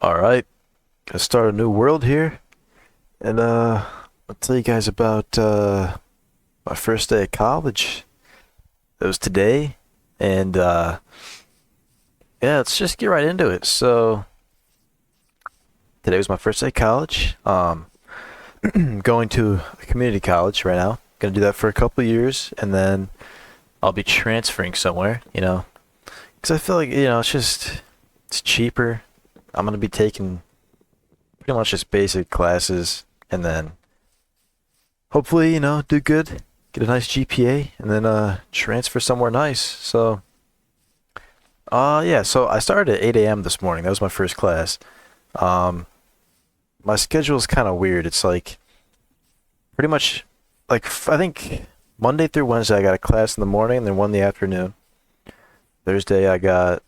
All right, gonna start a new world here, and I'll tell you guys about my first day at college. It was today, and yeah, let's just get right into it. So today was my first day at college. Going to a community college right now. Gonna do that for a couple of years, and then I'll be transferring somewhere. Because I feel like it's cheaper. I'm gonna be taking pretty much just basic classes, and then hopefully, do good, get a nice GPA, and then transfer somewhere nice. So, yeah, so I started at 8 a.m. this morning. That was my first class. Um, my schedule is kind of weird. It's like pretty much like I think Monday through Wednesday I got a class in the morning and then one in the afternoon. Thursday I got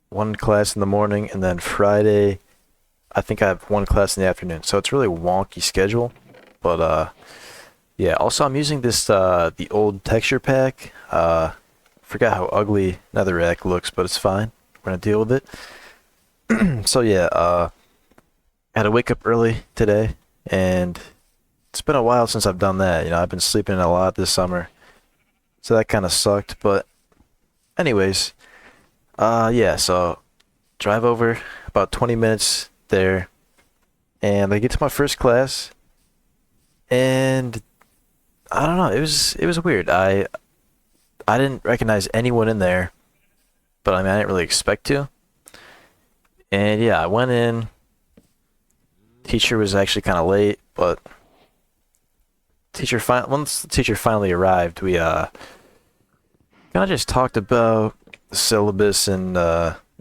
one class in the morning, and then Friday I think I have one class in the afternoon. So it's really wonky schedule. But yeah, also I'm using this the old texture pack. Forgot how ugly Netherrack looks, but it's fine. We're gonna deal with it. So yeah, I had to wake up early today, and it's been a while since I've done that. I've been sleeping in a lot this summer, so that kind of sucked. But anyways, yeah, so drive over about 20 minutes there, and I get to my first class, and I don't know, it was weird. I didn't recognize anyone in there, but I mean I didn't really expect to. And yeah, I went in. Teacher was actually kind of late, but once the teacher finally arrived, we kind of just talked about the syllabus and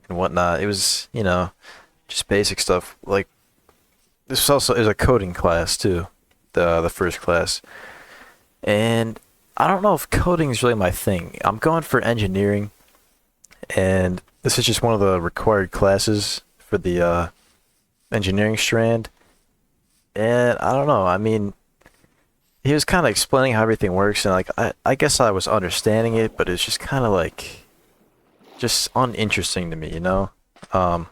whatnot. It was just basic stuff. Like this also is a coding class too, the first class. And I don't know if coding is really my thing. I'm going for engineering, and this is just one of the required classes for the engineering strand. And I don't know. I mean, he was kind of explaining how everything works, and like I guess I was understanding it, but it's just kind of like just uninteresting to me. Um,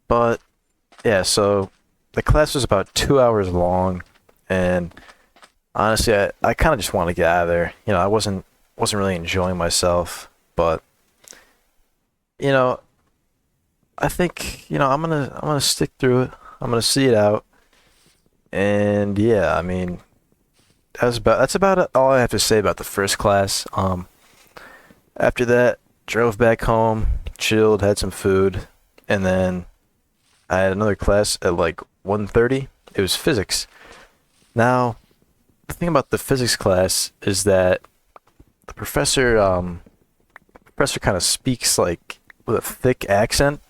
but yeah, so the class was about 2 hours long, and honestly, I kind of just want to get out of there. I wasn't really enjoying myself, but you know, I think I'm gonna stick through it. I'm gonna see it out, and yeah, I mean that's about all I have to say about the first class. After that, drove back home, chilled, had some food, and then I had another class at like 1:30. It was physics. Now, the thing about the physics class is that the professor kind of speaks like with a thick accent,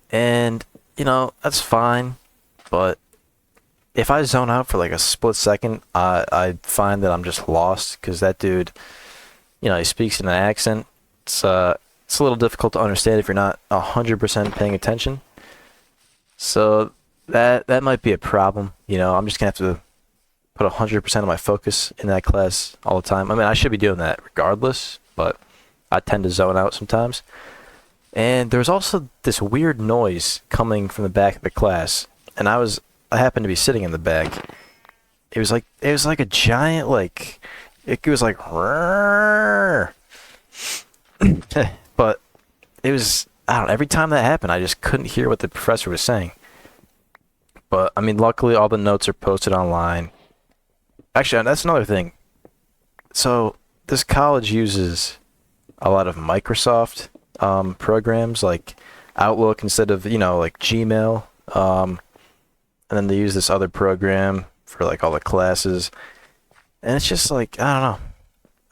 and that's fine, but if I zone out for like a split second, I find that I'm just lost because that dude, he speaks in an accent. It's a little difficult to understand if you're not 100% paying attention. So that might be a problem. I'm just gonna have to put 100% of my focus in that class all the time. I mean, I should be doing that regardless, but I tend to zone out sometimes. And there was also this weird noise coming from the back of the class, and I happened to be sitting in the back. It was like a giant it was like but it was, I don't know, every time that happened I just couldn't hear what the professor was saying. But I mean, luckily all the notes are posted online. Actually, that's another thing. So this college uses a lot of Microsoft programs like Outlook instead of like Gmail. And then they use this other program for like all the classes, and it's just like, I don't know.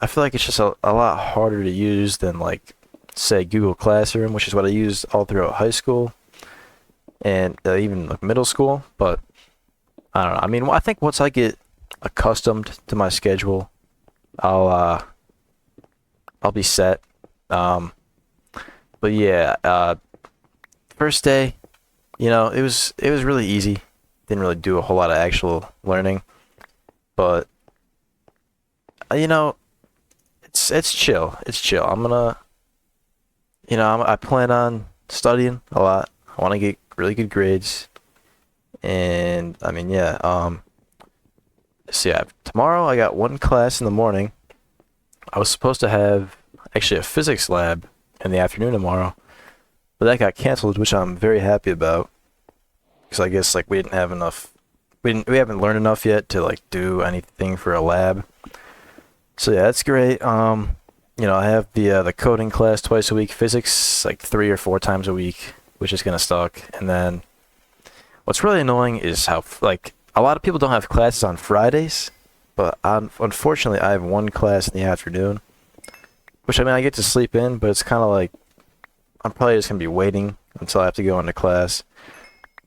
I feel like it's just a lot harder to use than like say Google Classroom, which is what I used all throughout high school and even like middle school. But I don't know. I mean, I think once I get accustomed to my schedule, I'll I'll be set. Um, but yeah, first day, it was really easy. Didn't really do a whole lot of actual learning, but it's chill. It's chill. I'm gonna, I plan on studying a lot. I want to get really good grades. And I mean, yeah. So yeah, tomorrow I got one class in the morning. I was supposed to have actually a physics lab in the afternoon tomorrow, but that got canceled, which I'm very happy about because I guess like we didn't have enough. We haven't learned enough yet to like do anything for a lab. So yeah, that's great. I have the coding class twice a week, physics like 3 or 4 times a week, which is gonna suck. And then what's really annoying is how like a lot of people don't have classes on Fridays, but unfortunately I have one class in the afternoon, which I mean I get to sleep in, but it's kind of like I'm probably just gonna be waiting until I have to go into class.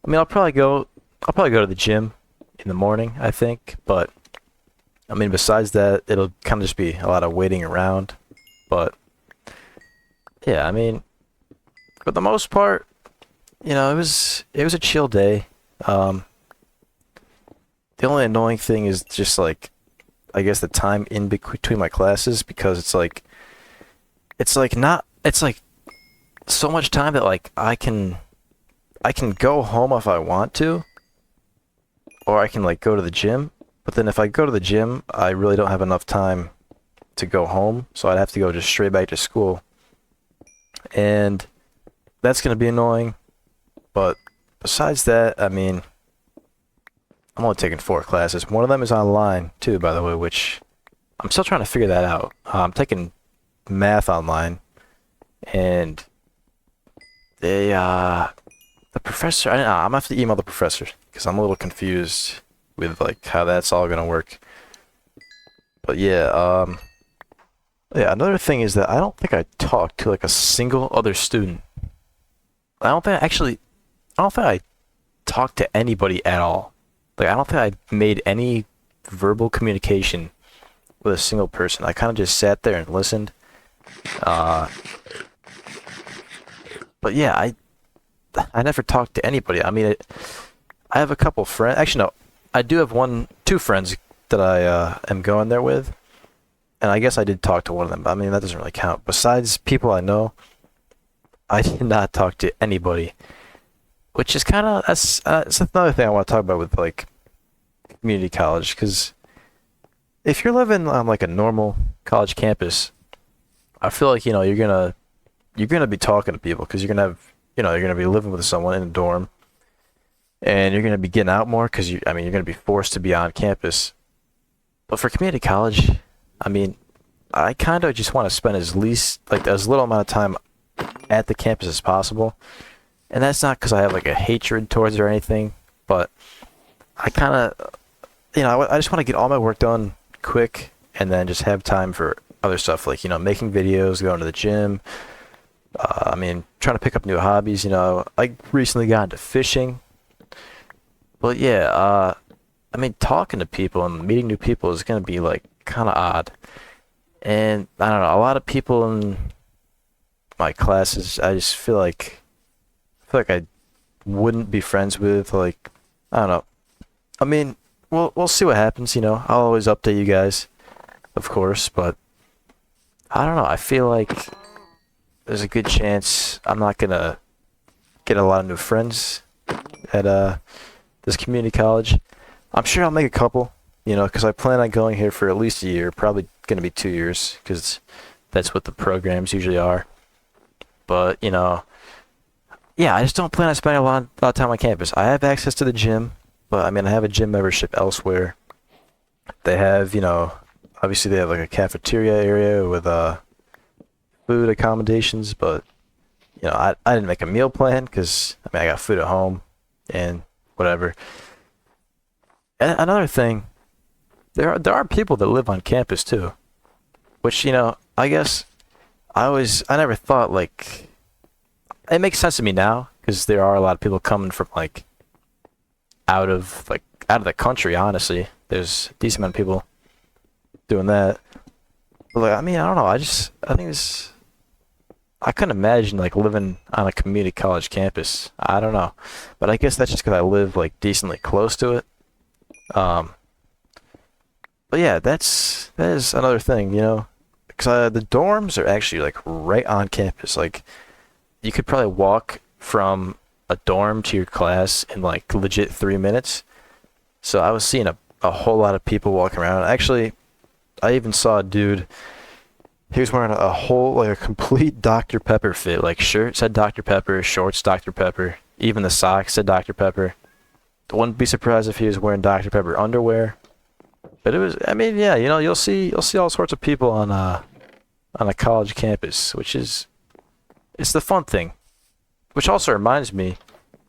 I mean I'll probably go to the gym in the morning, I think, but I mean besides that it'll kind of just be a lot of waiting around. But yeah, I mean for the most part, it was a chill day. The only annoying thing is just like I guess the time in between my classes because it's like so much time that like I can go home if I want to, or I can like go to the gym. But then if I go to the gym, I really don't have enough time to go home, so I'd have to go just straight back to school. And that's gonna be annoying. But besides that, I mean, I'm only taking 4 classes. One of them is online too, by the way, which I'm still trying to figure that out. I'm taking math online, and the professor. I'm gonna have to email the professor because I'm a little confused with like how that's all gonna work. But yeah. Another thing is that I don't think I talked to like a single other student. I don't think I talked to anybody at all. Like I don't think I made any verbal communication with a single person. I kind of just sat there and listened. Uh, but yeah, I never talked to anybody. I mean, I have a couple friends. Actually, no, I do have 2 friends that I am going there with, and I guess I did talk to one of them. But I mean, that doesn't really count. Besides people I know, I did not talk to anybody, which is kind of that's another thing I want to talk about with like community college. Because if you're living on like a normal college campus, I feel like you're gonna be talking to people because you're gonna be living with someone in a dorm, and you're gonna be getting out more because you're gonna be forced to be on campus. But for community college, I mean, I kind of just want to spend as little amount of time at the campus as possible. And that's not because I have like a hatred towards it or anything, but I kind of, I just want to get all my work done quick and then just have time for other stuff like, making videos, going to the gym. Trying to pick up new hobbies. I recently got into fishing. But yeah, talking to people and meeting new people is going to be like kind of odd. And I don't know, a lot of people in my classes, I just feel like I wouldn't be friends with. Like, I don't know. I mean, we'll see what happens. I'll always update you guys, of course. But I don't know. I feel like there's a good chance I'm not gonna get a lot of new friends at this community college. I'm sure I'll make a couple. Because I plan on going here for at least a year. Probably gonna be 2 years, because that's what the programs usually are. But yeah, I just don't plan on spending a lot of time on campus. I have access to the gym, but I have a gym membership elsewhere. They have, obviously they have like a cafeteria area with food accommodations, but I didn't make a meal plan because I got food at home and whatever. And another thing, there are people that live on campus too, which I guess I never thought like. It makes sense to me now because there are a lot of people coming from like out of the country. Honestly, there's a decent amount of people doing that. But like, I don't know. I think I couldn't imagine like living on a community college campus. I don't know, but I guess that's just because I live like decently close to it. But yeah, that is another thing, because the dorms are actually like right on campus. Like, you could probably walk from a dorm to your class in like legit 3 minutes. So I was seeing a whole lot of people walking around. Actually, I even saw a dude. He was wearing a whole, like a complete Dr. Pepper fit. Like shirt said Dr. Pepper, shorts Dr. Pepper, even the socks said Dr. Pepper. Wouldn't be surprised if he was wearing Dr. Pepper underwear. But it was, I mean, yeah, you know, you'll see all sorts of people on a college campus, which is, it's the fun thing. Which also reminds me,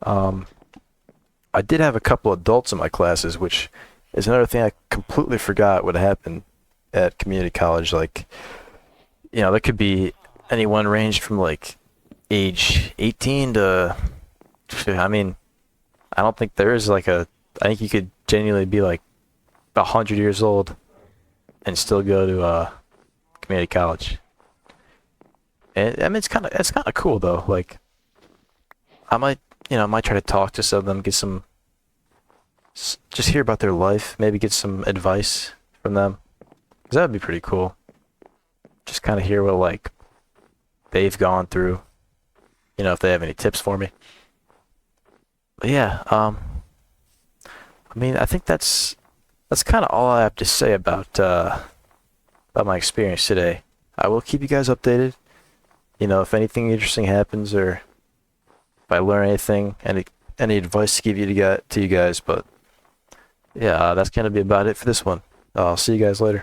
I did have a couple adults in my classes, which is another thing I completely forgot would happen at community college. Like, you know, there could be anyone ranged from like age 18 to, I mean, I don't think there is like I think you could genuinely be like 100 years old and still go to community college. And I mean, it's kind of cool though. Like, I might try to talk to some of them, get some, just hear about their life, maybe get some advice from them. 'Cause that would be pretty cool. Just kind of hear what like they've gone through. You know, if they have any tips for me. But yeah, I mean, I think that's kind of all I have to say about my experience today. I will keep you guys updated. You know, if anything interesting happens or if I learn anything, any advice to give to you guys. But yeah, that's gonna be about it for this one. I'll see you guys later.